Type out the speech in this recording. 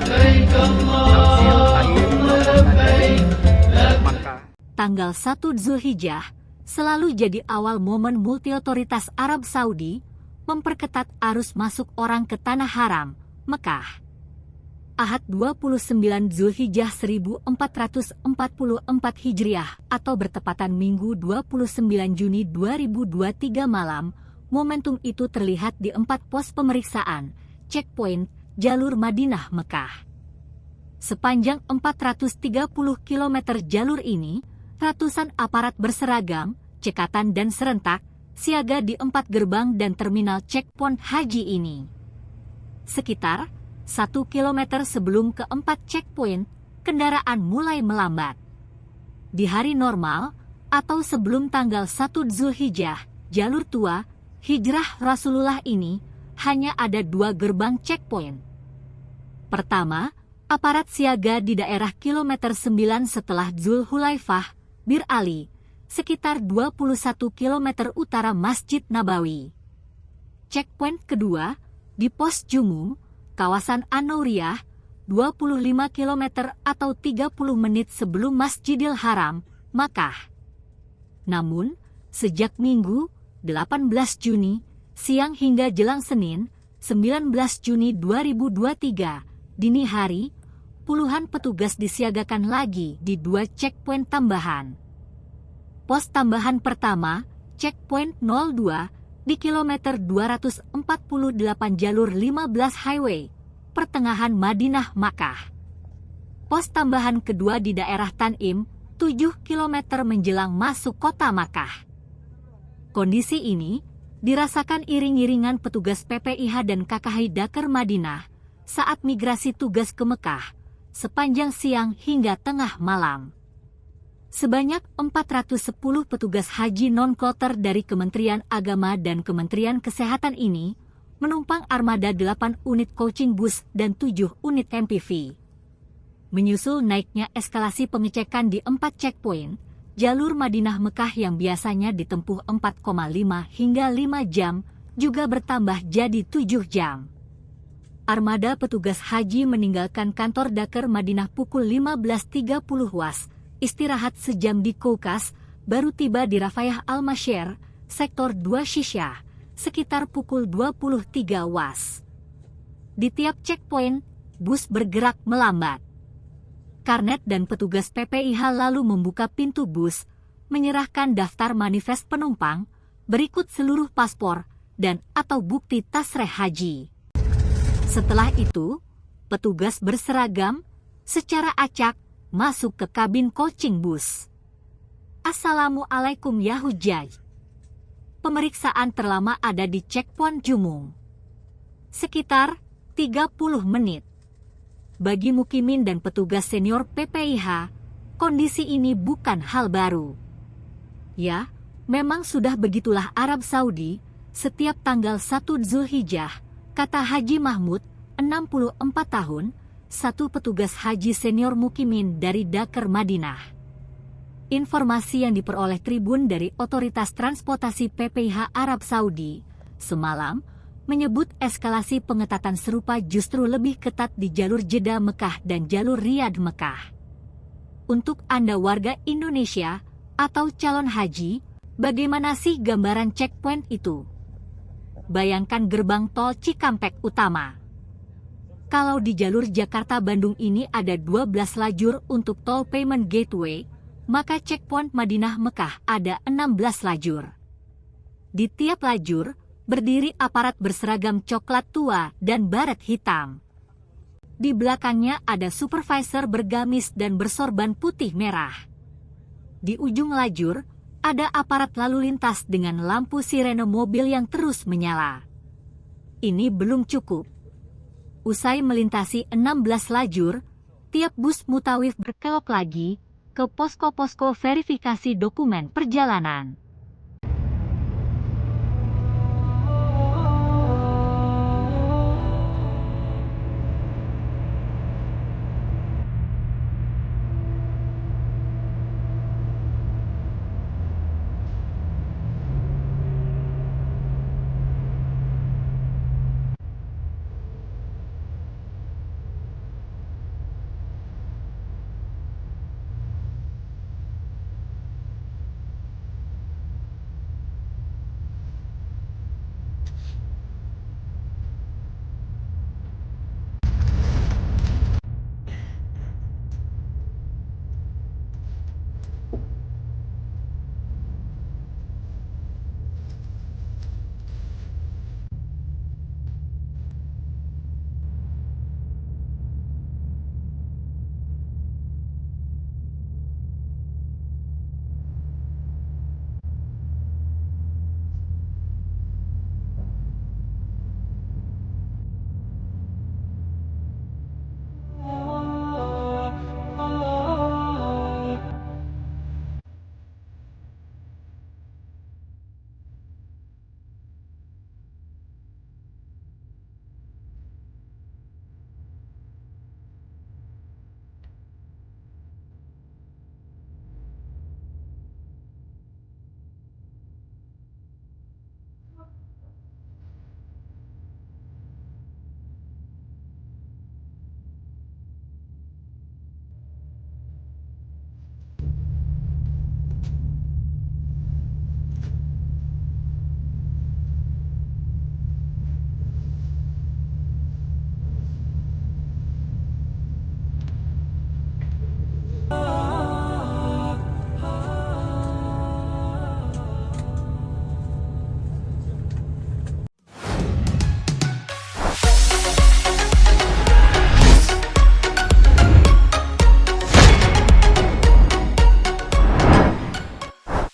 Tamsil akhir rombongan dari Makkah. Tanggal 1 Zulhijjah selalu jadi awal momen multi otoritas Arab Saudi memperketat arus masuk orang ke Tanah Haram, Mekah. Ahad 29 Zulhijjah 1444 Hijriah atau bertepatan Minggu 29 Juni 2023 malam, momentum itu terlihat di 4 pos pemeriksaan, checkpoint, jalur Madinah Mekah. Sepanjang 430 km jalur ini, ratusan aparat berseragam, cekatan dan serentak, siaga di 4 gerbang dan terminal checkpoint haji ini. Sekitar 1 km sebelum keempat checkpoint, kendaraan mulai melambat. Di hari normal, atau sebelum tanggal 1 Zulhijjah, jalur tua, hijrah Rasulullah ini, hanya ada 2 gerbang checkpoint. Pertama, aparat siaga di daerah kilometer 9 setelah Zulhulaifah, Bir Ali, sekitar 21 km utara Masjid Nabawi. Checkpoint kedua, di pos Jumum, kawasan An-Nauriyah, 25 km atau 30 menit sebelum Masjidil Haram, Makkah. Namun, sejak Minggu, 18 Juni, siang hingga jelang Senin, 19 Juni 2023, dini hari, puluhan petugas disiagakan lagi di 2 checkpoint tambahan. Pos tambahan pertama, checkpoint 02, di kilometer 248 jalur 15 highway, pertengahan Madinah Makkah. Pos tambahan kedua di daerah Tanim, 7 km menjelang masuk kota Makkah. Kondisi ini dirasakan iring-iringan petugas PPIH dan KKI Dakar Madinah saat migrasi tugas ke Mekah, sepanjang siang hingga tengah malam. Sebanyak 410 petugas haji non-kloter dari Kementerian Agama dan Kementerian Kesehatan ini menumpang armada 8 unit coaching bus dan 7 unit MPV. Menyusul naiknya eskalasi pengecekan di 4 checkpoint, jalur Madinah Mekah yang biasanya ditempuh 4,5 hingga 5 jam juga bertambah jadi 7 jam. Armada petugas haji meninggalkan kantor Dakar Madinah pukul 15.30 WAS, istirahat sejam di Koukas, baru tiba di Rafayah Al-Masyer, sektor 2 Shisha, sekitar pukul 23 WAS. Di tiap checkpoint, bus bergerak melambat. Karnet dan petugas PPIH lalu membuka pintu bus, menyerahkan daftar manifest penumpang, berikut seluruh paspor, dan atau bukti tasreh haji. Setelah itu, petugas berseragam, secara acak, masuk ke kabin coaching bus. Assalamualaikum ya hujjaj. Pemeriksaan terlama ada di checkpoint Jumum. Sekitar 30 menit. Bagi mukimin dan petugas senior PPIH, kondisi ini bukan hal baru. Ya, memang sudah begitulah Arab Saudi, setiap tanggal 1 Zulhijjah, kata Haji Mahmud, 64 tahun, satu petugas haji senior mukimin dari Dakar Madinah. Informasi yang diperoleh Tribun dari Otoritas Transportasi PPIH Arab Saudi, semalam, menyebut eskalasi pengetatan serupa justru lebih ketat di jalur Jeddah Mekah dan jalur Riyadh Mekah. Untuk Anda warga Indonesia atau calon haji, bagaimana sih gambaran checkpoint itu? Bayangkan gerbang tol Cikampek Utama. Kalau di jalur Jakarta-Bandung ini ada 12 lajur untuk tol payment gateway, maka checkpoint Madinah Mekah ada 16 lajur. Di tiap lajur, berdiri aparat berseragam coklat tua dan baret hitam. Di belakangnya ada supervisor bergamis dan bersorban putih merah. Di ujung lajur, ada aparat lalu lintas dengan lampu sirene mobil yang terus menyala. Ini belum cukup. Usai melintasi 16 lajur, tiap bus mutawif berkelok lagi ke posko-posko verifikasi dokumen perjalanan.